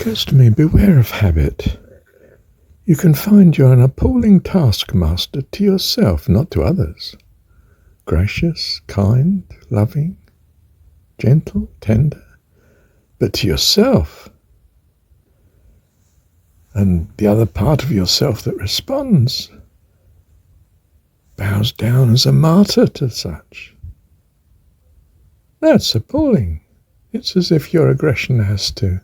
occurs to me, beware of habit. You can find you're an appalling taskmaster to yourself, not to others. Gracious, kind, loving, gentle, tender, but to yourself. And the other part of yourself that responds bows down as a martyr to such. That's appalling. It's as if your aggression has to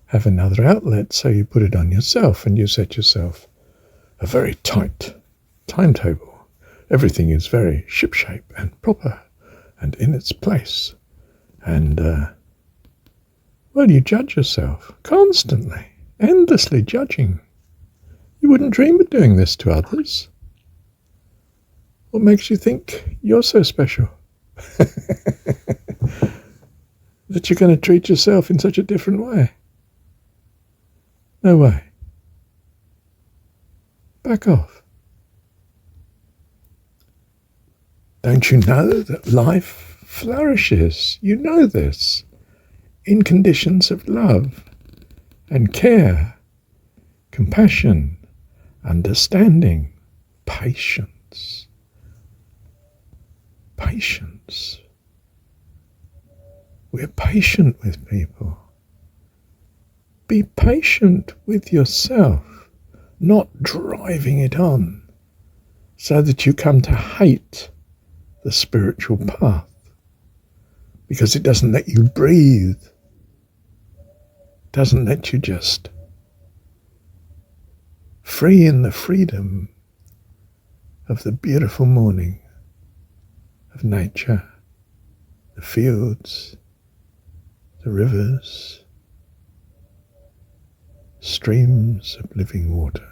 have another outlet, so you put it on yourself and you set yourself a very tight timetable. Everything is very shipshape and proper and in its place. And, you judge yourself constantly, endlessly judging. You wouldn't dream of doing this to others. What makes you think you're so special? That you're going to treat yourself in such a different way? No way. Back off. Don't you know that life flourishes? You know this. In conditions of love and care, compassion, understanding, patience. Patience. We're patient with people. Be patient with yourself, not driving it on so that you come to hate the spiritual path because it doesn't let you breathe, doesn't let you just free in the freedom of the beautiful morning, of nature, the fields, the rivers, streams of living water.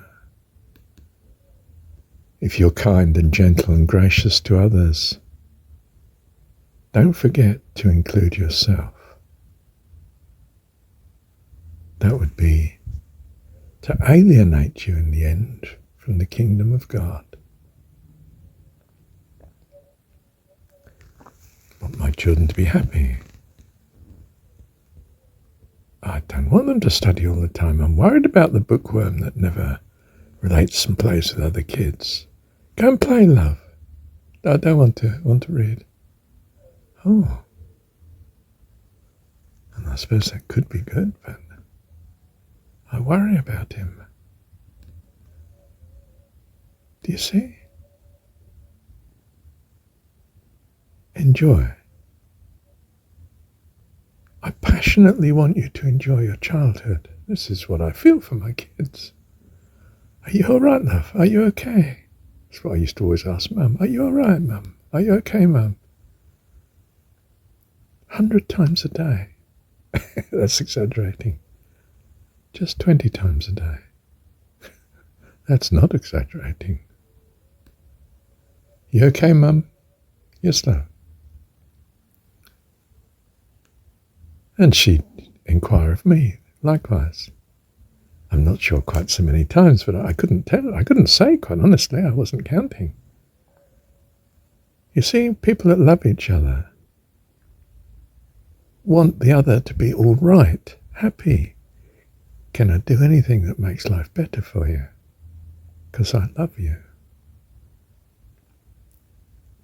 If you're kind and gentle and gracious to others, don't forget to include yourself. That would be to alienate you in the end from the kingdom of God. I want my children to be happy. I don't want them to study all the time. I'm worried about the bookworm that never relates and plays with other kids. Go and play, love. I don't want to read. Oh. And I suppose that could be good, but I worry about him. Do you see? Enjoy. I passionately want you to enjoy your childhood. This is what I feel for my kids. Are you all right, love? Are you okay? That's what I used to always ask Mum. Are you all right, Mum? Are you okay, Mum? 100 times a day. That's exaggerating. Just 20 times a day. That's not exaggerating. You okay, Mum? Yes, love. And she'd inquire of me, likewise. I'm not sure quite so many times, but I couldn't tell. I couldn't say, quite honestly. I wasn't counting. You see, people that love each other want the other to be all right, happy. Can I do anything that makes life better for you? Because I love you.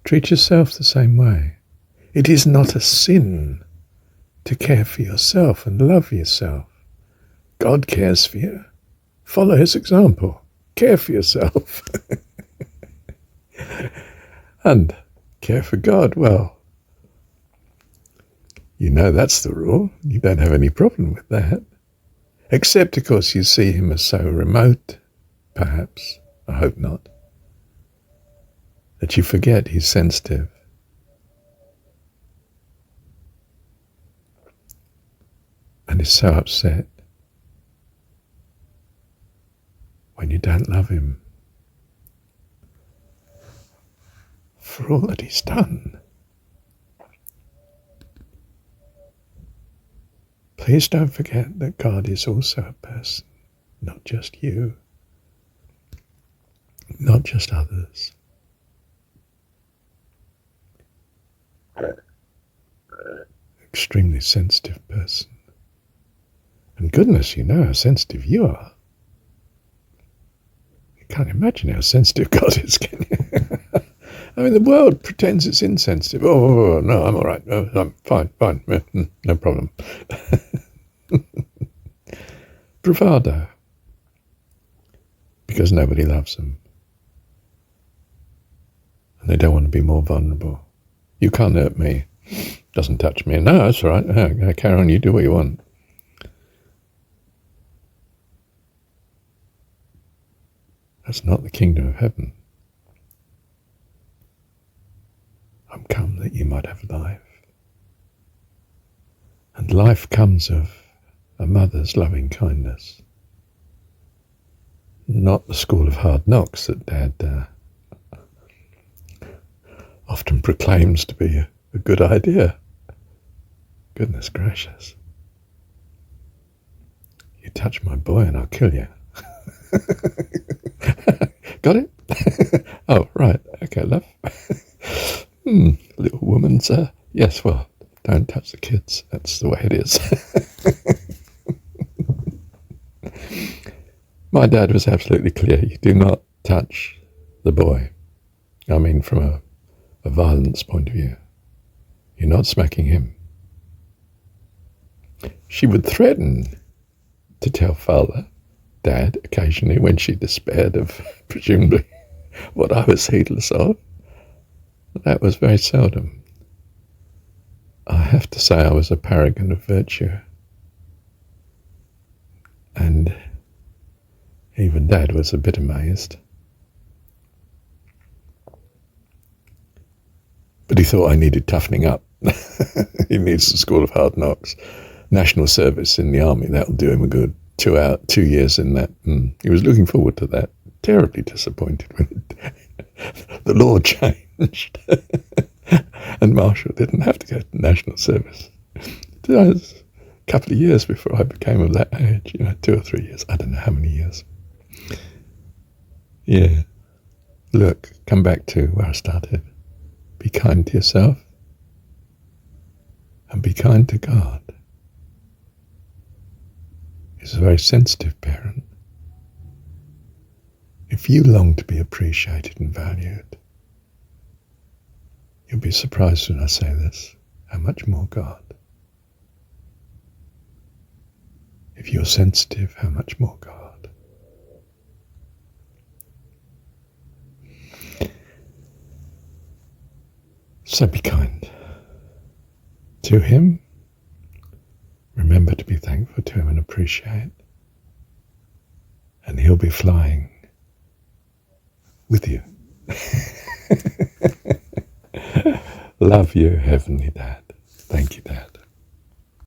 Treat yourself the same way. It is not a sin to care for yourself and love yourself. God cares for you. Follow his example. Care for yourself. And care for God. Well, you know that's the rule. You don't have any problem with that. Except, of course, you see him as so remote, perhaps, I hope not, that you forget he's sensitive. And is so upset when you don't love him for all that he's done. Please don't forget that God is also a person, not just you, not just others. Extremely sensitive person. And goodness, you know how sensitive you are. You can't imagine how sensitive God is, can you? I mean, the world pretends it's insensitive. Oh, no, I'm all right. Oh, I'm fine, no problem. Bravado. Because nobody loves them. And they don't want to be more vulnerable. You can't hurt me. Doesn't touch me. No, that's all right. Carry on, you do what you want. That's not the kingdom of heaven. I'm come that you might have life. And life comes of a mother's loving kindness. Not the school of hard knocks that Dad often proclaims to be a good idea. Goodness gracious. You touch my boy and I'll kill you. Got it? Oh, right. Okay, love. Little woman, sir. Yes, well, don't touch the kids. That's the way it is. My dad was absolutely clear. You do not touch the boy. I mean, from a violence point of view. You're not smacking him. She would threaten to tell father, Dad, occasionally when she despaired of, presumably, what I was heedless of. But that was very seldom. I have to say I was a paragon of virtue. And even Dad was a bit amazed. But he thought I needed toughening up. He needs the school of hard knocks. National service in the army, that'll do him a good 2 years in that. He was looking forward to that. Terribly disappointed when the law changed. And Marshall didn't have to go to national service. It was a couple of years before I became of that age, 2 or 3 years. I don't know how many years. Yeah. Look, come back to where I started. Be kind to yourself and be kind to God. He's a very sensitive parent. If you long to be appreciated and valued, you'll be surprised when I say this, how much more God. If you're sensitive, how much more God. So be kind to him. Remember to be thankful to him and appreciate. And he'll be flying with you. Love you, Heavenly Dad. Thank you, Dad.